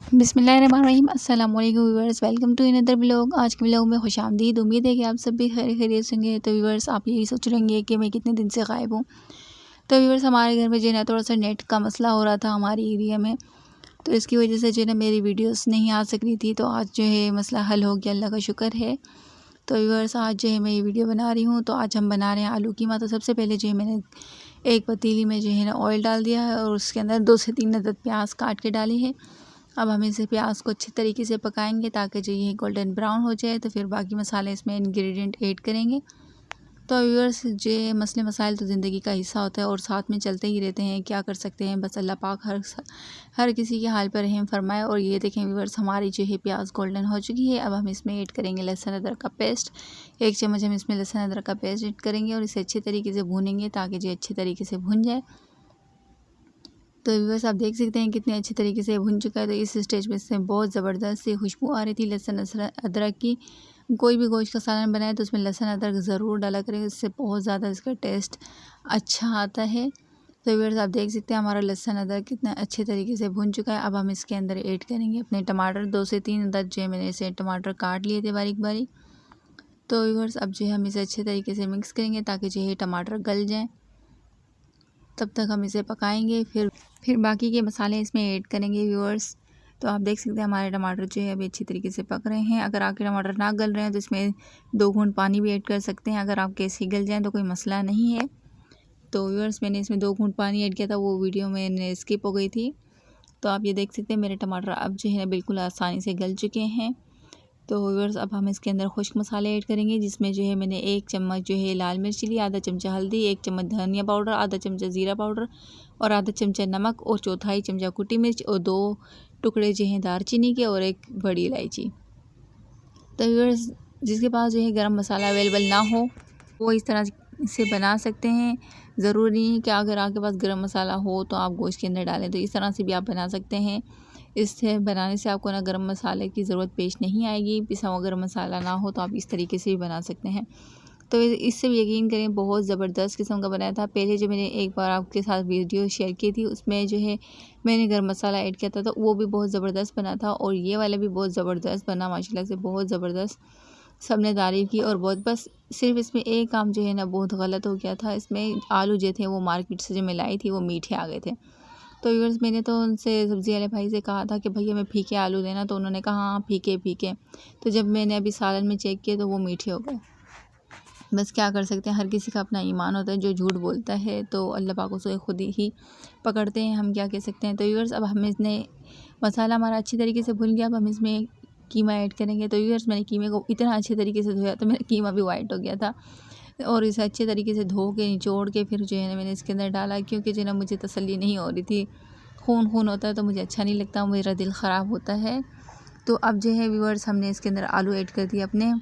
बिस्मिल्लाहिर्रहमानिर्रहीम अस्सलाम वालेकुम viewers, welcome to another blog. आज के ब्लॉग में खुशामदीद। उम्मीद है कि आप सब भी खैरियत से होंगे। तो व्यूअर्स, आप यही सोच रहे होंगे कि मैं कितने दिन से गायब हूँ। तो व्यूअर्स, हमारे घर में जो है ना थोड़ा सा नेट का मसला हो रहा था हमारी एरिया में, तो इसकी वजह से जो है ना मेरी वीडियोस नहीं आ सक रही थी। तो आज जो है मसला हल हो गया, अल्लाह का शुक्र है। तो व्यूअर्स, आज जो है मैं ये वीडियो बना रही हूँ। तो आज हम बना रहे हैं आलू कीमा। तो सबसे पहले जो है मैंने एक पतीली में जो है ना ऑयल डाल दिया है और उसके अंदर 2 से 3 अदद प्याज काट के डाली है। अब हम इसे प्याज को अच्छे तरीके से पकाएंगे ताकि जो ये गोल्डन ब्राउन हो जाए। तो फिर बाकी मसाले इसमें इंग्रेडिएंट ऐड करेंगे। तो व्यूअर्स, ये मसले मसाइल तो ज़िंदगी का हिस्सा होता है और साथ में चलते ही रहते हैं, क्या कर सकते हैं। बस अल्लाह पाक हर किसी के हाल पर रहम फरमाए। और ये देखें व्यूअर्स, हमारी जो है प्याज गोल्डन हो चुकी है। अब हम इसमें ऐड करेंगे लहसुन अदरक का पेस्ट। 1 चम्मच हम इसमें लहसुन अदरक का पेस्ट ऐड करेंगे और इसे अच्छे तरीके से भूनेंगे ताकि जो अच्छे तरीके से भुन जाए। तो व्यूअर्स, आप देख सकते हैं कितने अच्छे तरीके से भुन चुका है। तो इस स्टेज पे से बहुत ज़बरदस्त सी खुशबू आ रही थी लहसुन अदरक की। कोई भी गोश्त का सालन बनाए तो उसमें लहसुन अदरक ज़रूर डाला करें, इससे बहुत ज़्यादा इसका टेस्ट अच्छा आता है। तो व्यूअर्स, आप देख सकते हैं हमारा लहसुन अदरक कितना अच्छे तरीके से भुन चुका है। अब हम इसके अंदर ऐड करेंगे अपने टमाटर। 2 से 3 अदद जो है मैंने इसे टमाटर काट लिए थे बारीक बारीक। तो व्यूअर्स, अब जो है हम इसे अच्छे तरीके से मिक्स करेंगे ताकि जो है टमाटर गल जाएँ। तब तक हम इसे पकाएंगे। फिर बाकी के मसाले इसमें ऐड करेंगे व्यूअर्स। तो आप देख सकते हैं हमारे टमाटर जो है अभी अच्छी तरीके से पक रहे हैं। अगर आपके टमाटर ना गल रहे हैं तो इसमें 2 घूंट पानी भी ऐड कर सकते हैं। अगर आपके ऐसे ही गल जाएँ तो कोई मसला नहीं है। तो व्यूअर्स, मैंने इसमें 2 घूंट पानी ऐड किया था, वो वीडियो मैंने स्किप हो गई थी। तो आप ये देख सकते हैं मेरे टमाटर अब जो है बिल्कुल आसानी से गल चुके हैं। तो व्यूअर्स, अब हम इसके अंदर खुश्क मसाले ऐड करेंगे, जिसमें जो है मैंने 1 चम्मच जो है लाल मिर्च ली, आधा चमचा हल्दी, 1 चम्मच धनिया पाउडर, आधा चमचा ज़ीरा पाउडर और आधा चमचा नमक और चौथाई चमचा कुटी मिर्च और 2 टुकड़े जो हैं दालचीनी के और 1 बड़ी इलायची। तो व्यूअर्स, जिसके पास जो है गरम मसाला अवेलेबल ना हो वो इस तरह से बना सकते हैं। ज़रूरी नहीं है कि अगर आपके पास गरम मसाला हो तो आप गोश्त के अंदर डालें, तो इस तरह से भी आप बना सकते हैं। इससे बनाने से आपको ना गरम मसाले की ज़रूरत पेश नहीं आएगी। पिसा हुआ गरम मसाला ना हो तो आप इस तरीके से भी बना सकते हैं। तो इससे भी यकीन करें बहुत ज़बरदस्त किस्म का बनाया था। पहले जो मैंने एक बार आपके साथ वीडियो शेयर की थी उसमें जो है मैंने गरम मसाला ऐड किया था, तो वो भी बहुत ज़बरदस्त बना था और ये वाला भी बहुत ज़बरदस्त बना, माशाल्लाह से बहुत ज़बरदस्त। सबने तारीफ़ की और बहुत, बस सिर्फ इसमें एक काम जो है ना बहुत गलत हो गया था। इसमें आलू जो थे वो मार्केट से जो मैं लाई थी वो मीठे आ गए थे। तो व्यूअर्स, मैंने तो उनसे सब्ज़ी वाले भाई से कहा था कि भैया मैं फीके आलू देना, तो उन्होंने कहा हाँ फीके फीके। तो जब मैंने अभी सालन में चेक किया तो वो मीठे हो गए। बस क्या कर सकते हैं, हर किसी का अपना ईमान होता है। जो झूठ बोलता है तो अल्लाह पाक उसे खुद ही पकड़ते हैं, हम क्या कह सकते हैं। तो व्यूअर्स, अब हम इसने मसाला हमारा अच्छी तरीके से भुन गया। अब हम इसमें कीमा ऐड करेंगे। तो व्यूअर्स, मैंने कीमे को इतना अच्छे तरीके से धोया तो मेरा कीमा भी वाइट हो गया था और इसे अच्छे तरीके से धो के निचोड़ के फिर जो है ना मैंने इसके अंदर डाला, क्योंकि जो है ना मुझे तसल्ली नहीं हो रही थी। खून खून होता है तो मुझे अच्छा नहीं लगता, मेरा दिल ख़राब होता है। तो अब जो है व्यूअर्स, हमने इसके अंदर आलू ऐड कर दिए अपने।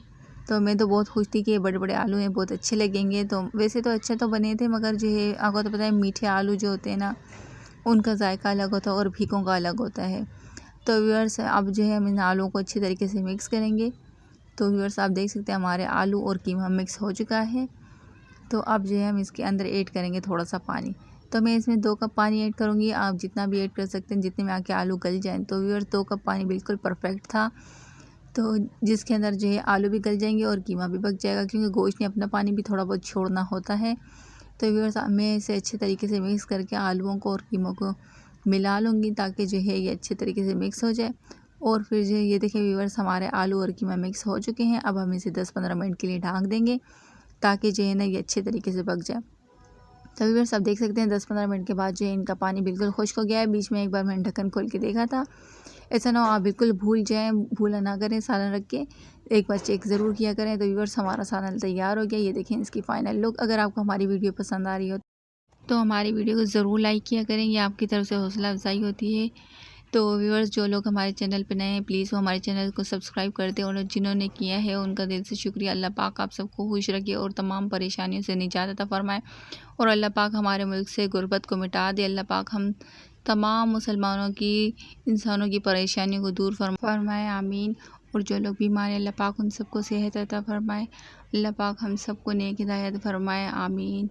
तो मैं तो बहुत खुश थी कि ये बड़े बड़े आलू हैं, बहुत अच्छे लगेंगे। तो वैसे तो अच्छे तो बने थे, मगर जो है आपको तो पता है मीठे आलू जो होते हैं ना उनका जायका अलग होता है और फीकों का अलग होता है। तो व्यूअर्स, अब जो है हम इन आलूओं को अच्छी तरीके से मिक्स करेंगे। तो व्यूअर्स, आप देख सकते हैं हमारे आलू और कीमा मिक्स हो चुका है। तो अब जो है हम इसके अंदर ऐड करेंगे थोड़ा सा पानी। तो मैं इसमें 2 कप पानी ऐड करूँगी, आप जितना भी ऐड कर सकते हैं जितने में आपके आलू गल जाएँ। तो व्यूअर्स, 2 कप पानी बिल्कुल परफेक्ट था। तो जिसके अंदर जो है आलू भी गल जाएंगे और कीमा भी पक जाएगा, क्योंकि गोश्त ने अपना पानी भी थोड़ा बहुत छोड़ना होता है। तो व्यूअर्स, मैं इसे अच्छे तरीके से मिक्स करके आलूओं को और कीमों को मिला लूँगी ताकि जो है ये अच्छे तरीके से मिक्स हो जाए। और फिर जो है ये देखिए व्यूअर्स, हमारे आलू और कीमा मिक्स हो चुके हैं। अब हम इसे 10-15 मिनट के लिए ढक देंगे ताकि जो है ना ये अच्छे तरीके से पक जाए। तो व्यूअर्स, आप देख सकते हैं 10-15 मिनट के बाद जो है इनका पानी बिल्कुल खुश्क हो गया है। बीच में एक बार मैंने ढक्कन खोल के देखा था। ऐसा ना हो आप बिल्कुल भूल जाएँ, भूला ना करें सालन रख के, एक बार चेक ज़रूर किया करें। तो व्यूअर्स, हमारा सालन तैयार हो गया। ये देखें इसकी फ़ाइनल लुक। अगर आपको हमारी वीडियो पसंद आ रही हो तो हमारी वीडियो को ज़रूर लाइक किया करें, ये आपकी तरफ से हौसला अफजाई होती है। तो व्यूअर्स, जो लोग हमारे चैनल पर नए हैं प्लीज़ वो हमारे चैनल को सब्सक्राइब कर दें और जिन्होंने किया है उनका दिल से शुक्रिया। अल्लाह पाक आप सबको खुश रखे और तमाम परेशानियों से निजात अता फ़रमाए और अल्लाह पाक हमारे मुल्क से गुर्बत को मिटा दे। अल्लाह पाक हम तमाम मुसलमानों की, इंसानों की परेशानियों को दूर फरमाए, आमीन। और जो लोग बीमार हैं अल्लाह पाक उन सबको सेहत अता फ़रमाए। अल्लाह पाक हम सबको नेक हिदायत फरमाए, आमीन।